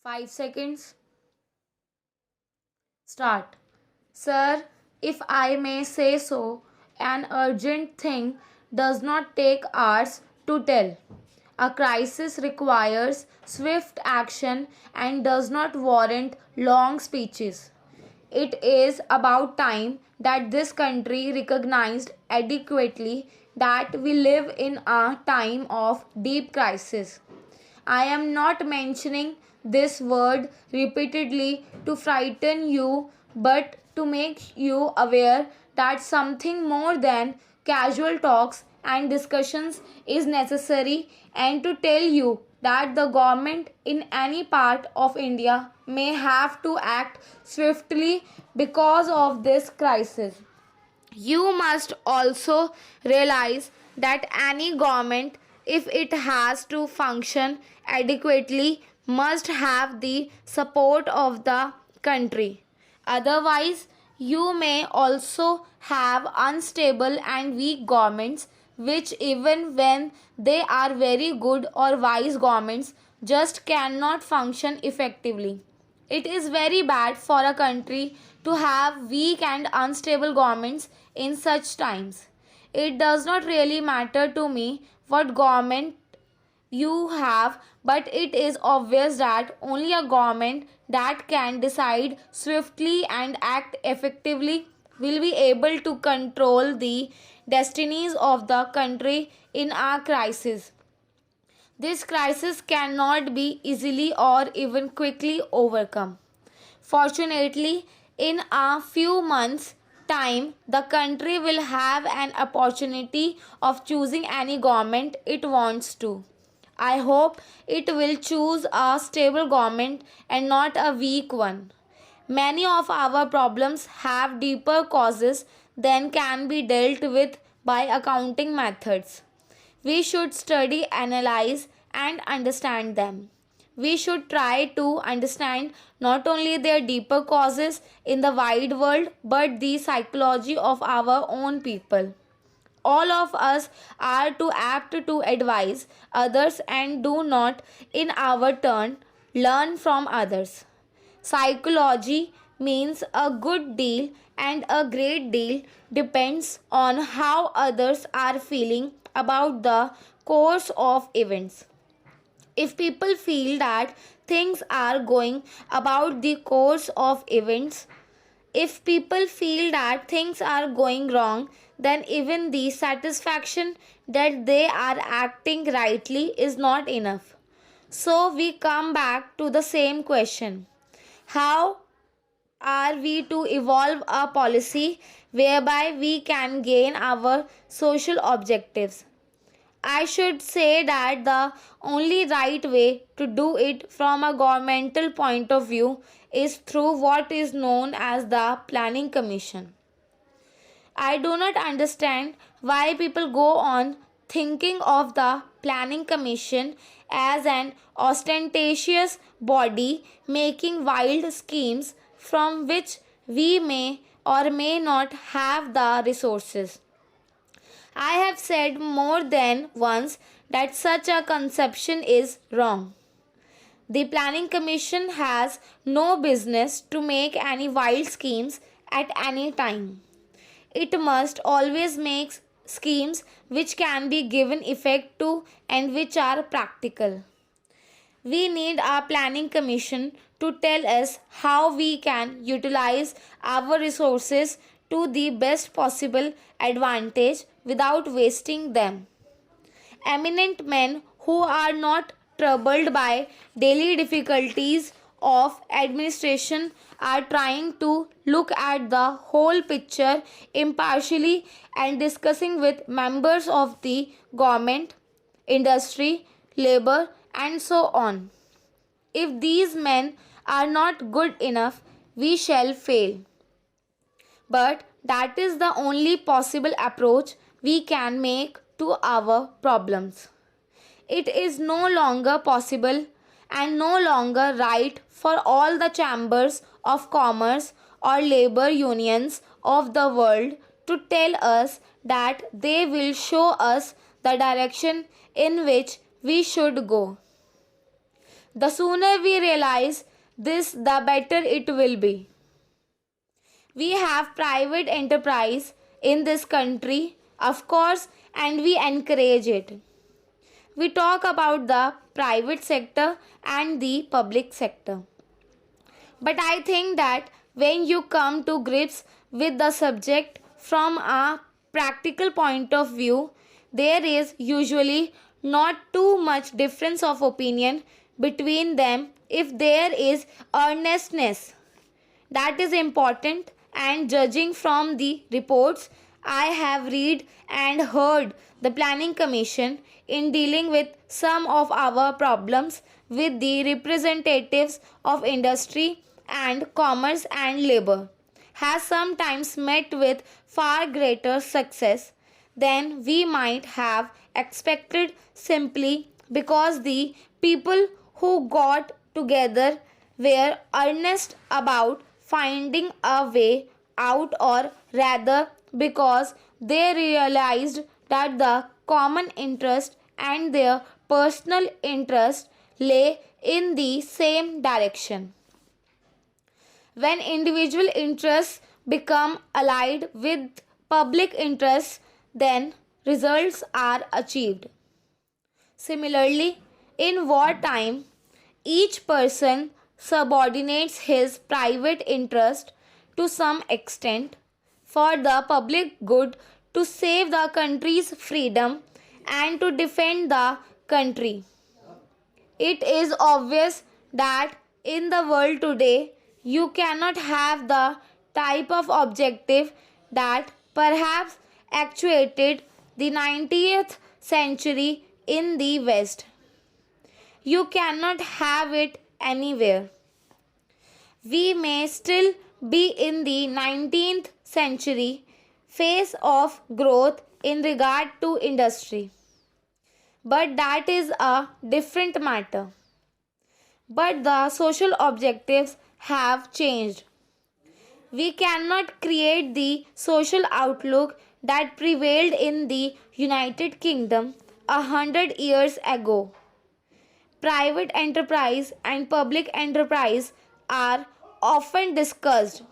5 seconds. Start. Sir, if I may say so, an urgent thing does not take hours to tell. A crisis requires swift action and does not warrant long speeches. It is about time that this country recognized adequately that we live in a time of deep crisis. I am not mentioning this word repeatedly to frighten you, but to make you aware that something more than casual talks and discussions is necessary, and to tell you that the government in any part of India may have to act swiftly because of this crisis. You must also realize that any government, if it has to function adequately, must have the support of the country. Otherwise, you may also have unstable and weak governments, which, even when they are very good or wise governments, just cannot function effectively. It is very bad for a country to have weak and unstable governments in such times. It does not really matter to me what government you have, but it is obvious that only a government that can decide swiftly and act effectively will be able to control the destinies of the country in a crisis. This crisis cannot be easily or even quickly overcome. Fortunately, in a few months' time, the country will have an opportunity of choosing any government it wants to. I hope it will choose a stable government and not a weak one. Many of our problems have deeper causes than can be dealt with by accounting methods. We should study, analyze, and understand them. We should try to understand not only their deeper causes in the wide world but the psychology of our own people. All of us are too apt to advise others and do not, in our turn, learn from others. Psychology means a good deal, and a great deal depends on how others are feeling about the course of events. If people feel that things are going about the course of events, if people feel that things are going wrong, then even the satisfaction that they are acting rightly is not enough. So we come back to the same question: how are we to evolve a policy whereby we can gain our social objectives? I should say that the only right way to do it from a governmental point of view is through what is known as the Planning Commission. I do not understand why people go on thinking of the Planning Commission as an ostentatious body making wild schemes from which we may or may not have the resources. I have said more than once that such a conception is wrong. The Planning Commission has no business to make any wild schemes at any time. It must always make schemes which can be given effect to and which are practical. We need our Planning Commission to tell us how we can utilize our resources to the best possible advantage without wasting them. Eminent men who are not troubled by daily difficulties of administration are trying to look at the whole picture impartially and discussing with members of the government, industry, labor, and so on. If these men are not good enough, we shall fail. But that is the only possible approach we can make to our problems. It is no longer possible and no longer right for all the chambers of commerce or labor unions of the world to tell us that they will show us the direction in which we should go. The sooner we realize this, the better it will be. We have private enterprise in this country, of course, and we encourage it. We talk about the private sector and the public sector. But I think that when you come to grips with the subject from a practical point of view, there is usually not too much difference of opinion between them if there is earnestness. That is important, and judging from the reports I have read and heard, the planning commission in dealing with some of our problems with the representatives of industry and commerce and labor has sometimes met with far greater success than we might have expected, simply because the people who got together were earnest about finding a way out, or rather because they realized that the common interest and their personal interest lay in the same direction. When individual interests become allied with public interests, then results are achieved. Similarly, in wartime, each person subordinates his private interest to some extent for the public good, to save the country's freedom and to defend the country. It is obvious that in the world today, you cannot have the type of objective that perhaps actuated the 19th century in the West. You cannot have it anywhere. We may still be in the 19th century phase of growth in regard to industry, but that is a different matter. But the social objectives have changed. We cannot create the social outlook that prevailed in the United Kingdom 100 years ago. Private enterprise and public enterprise are often discussed,